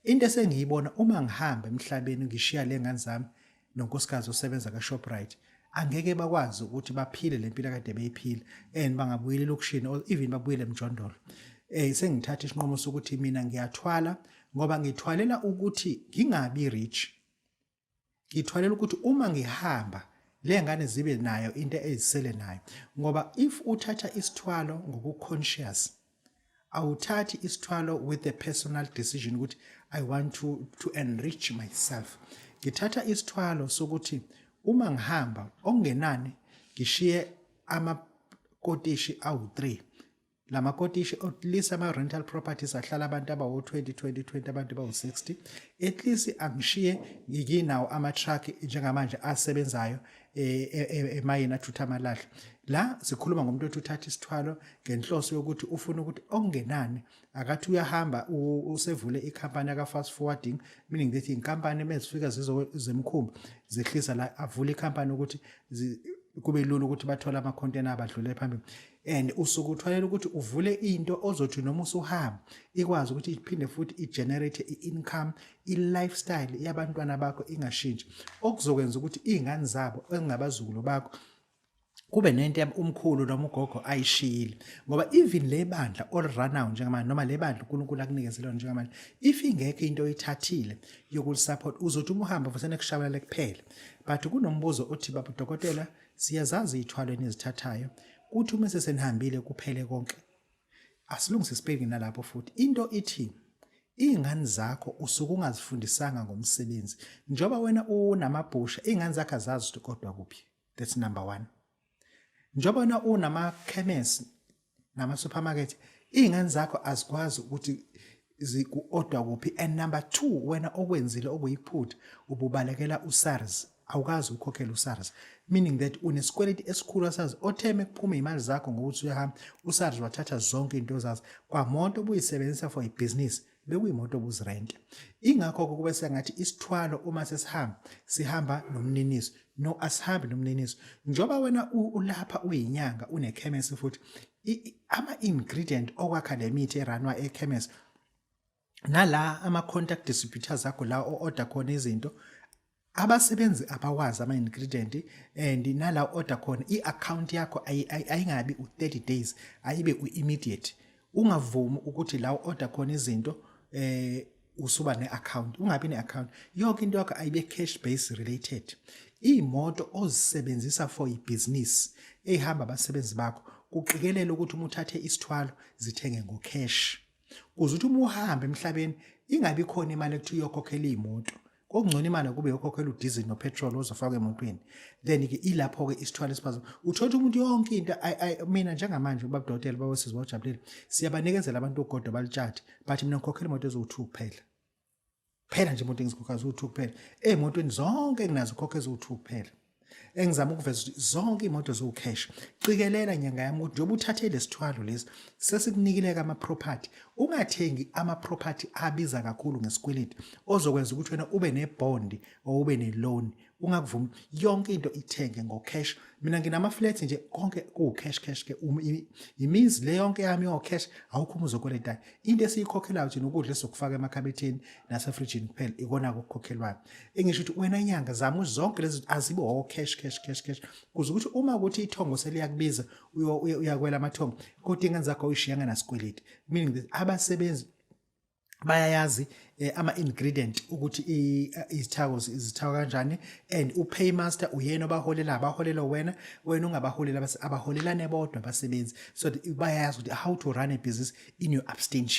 into esengiyibona uma ngihamba emhlabeni ngishiya lengane zami nonkosikazi osebenza ka-Shoprite angeke bakwazi ukuthi baphile lempilo kade beyiphila and bangabuyela elokushini or even babuyele emjondolo. Sengithatha isinqumo sokuthi mina ngiyathwala ngoba ngithwalela ukuthi ngingabi rich. Ngithwalela ukuthi uma ngihamba lengane zibe nayo into ezisele nayo ngoba if uthatha isithwalo ngokuconscious awuthathi isithwalo with a personal decision ukuthi I want to enrich myself. Ngithatha isithwalo sokuthi uma ngihamba okungenani ngishiye amakotishi awu3 lama kotishi at least ama rental properties ahlala abantu abawu20 abantu abawu60 at least angishiye nginawo ama truck njengamanje asebenzayo emayini athutha amalahle. La sikhuluma ngomuntu othi uthatha isithwalo ngenhloso yokuthi ufuna ukuthi okungenani akathi uyahamba usevule ikhampani aka fast forwarding, meaning that inkampani mezifika zemkhumbi zehlisa la avule ikhampani ukuthi kube lula ukuthi bathola ama container abadlule phambili. And usuku uthwalela ukuthi uvule into ozothi noma usuhamba ikwazi ukuthi iphinde futhi igenerate income, i-lifestyle yabantwana bakho ingashintshi okuzokwenza ukuthi izingane zabo engabazukulu bakho kube nento umkhulu noma ugogo ayishiyile. Ngoba even le bandla all runout njengamanje noma le bandla uNkulunkulu akunikezela njengamanje if ingekho into oyithathile yokulisupport uzothi uma uhamba ufuna kushabalala kuphela. But kunombuzo othi Babu Dokotela siyazazi ithwalweni ezithathayo kuthi uma sesenihambile kuphele konke. Asilungise sibheke nalapho futhi into ithi izingane zakho usuke ungazifundisanga ngomsebenzi njoba wena unamabhusha izingane zakho azazi ukuthi kodwa kuphi. That's number 1. Njoba wena unama chemist nama supermarket izingane zakho azikwazi ukuthi zikuodwa kuphi. And number 2 wena okwenzile okuyiphutha ububalekela uSARS awukazi ukhokhela uSARS, meaning that unesikweleti esikhulu asazi otheme kuphuma imali zakho ngokuthi uyahamba uSARS wathatha zonke into zazo kwamonto obuyisebenzisa for ibusiness bekuyimoto obuzirent. Ingakho kube sengathi isithwalo uma sihamba nomniniso no asihambi nomniniso njoba wena ulapha uyinyanga unechemist futhi ama ingredient okwakha le mithi eranwa echemist nala ama contact distributors akho la order khona izinto abasebenzi abawazi ama ingredient and nala order khona iaccount yakho ayingabi u30 days ayibe uimmediate. Ungavumi ukuthi la order khona izinto usuba neaccount ungabi neaccount yonke into yakho ayibe cash base related. Imoto ozisebenzisa for ibusiness ehamba abasebenzi bakho kuqikelela ukuthi uma uthathe isithwalo zithenge ngocash kuze uthi uma uhamba emhlabeni ingabi khona imali ekuthi uyokhokhela imoto. Kokungcono imali kube ukhokhela udiesel no petrol ozofaka emotweni. Then ke ilapho ke isithwalo esiphazima uthola umuntu yonke into mina njengamanje uBabu Dokotela bawesizwa ujabulile siyabanikezela abantu ugodo balitshathi but mina ngikhokhela imoto ezo2 kuphela. Phela nje imoto engizikhokha zo2 kuphela. Emotweni zonke enginazo ukhokhe zo2 kuphela. Engizama ukuveza ukuthi zonke imoto zo cash. Qikelela nyanga yami ukuthi njoba uthathe lesithwalo lesi sesikunikileka ama property. Ungathengi ama property abiza kakhulu ngesikweleti ozokwenza ukuthi wena ube nebond or ube neloan. Ungakuvumi yonke into ithenge ngocash. Mina nginama flats nje konke ku cash ke imizi le yonke yami yo cash awukho uzokweleta. Into esiyikhokhela uthi nokudla esokufaka emakhabetheni nasefridge kuphela ikona ukukhokhelwayo. Engisho ukuthi wena inyanga zami zonke lezi azibe cash kuze ukuthi uma ukuthi ithongo seliyakubiza uyakwela amathongo kodwa ingane zakho uyishiyanga nasikweleti, meaning that abasebenzi bayayazi ama ingredient ukuthi izithako kanjani and upaymaster uyena abaholela wena ungabaholela abaholelane bodwa abasebenzi so bayayazi ukuthi how to run a business in your abstention.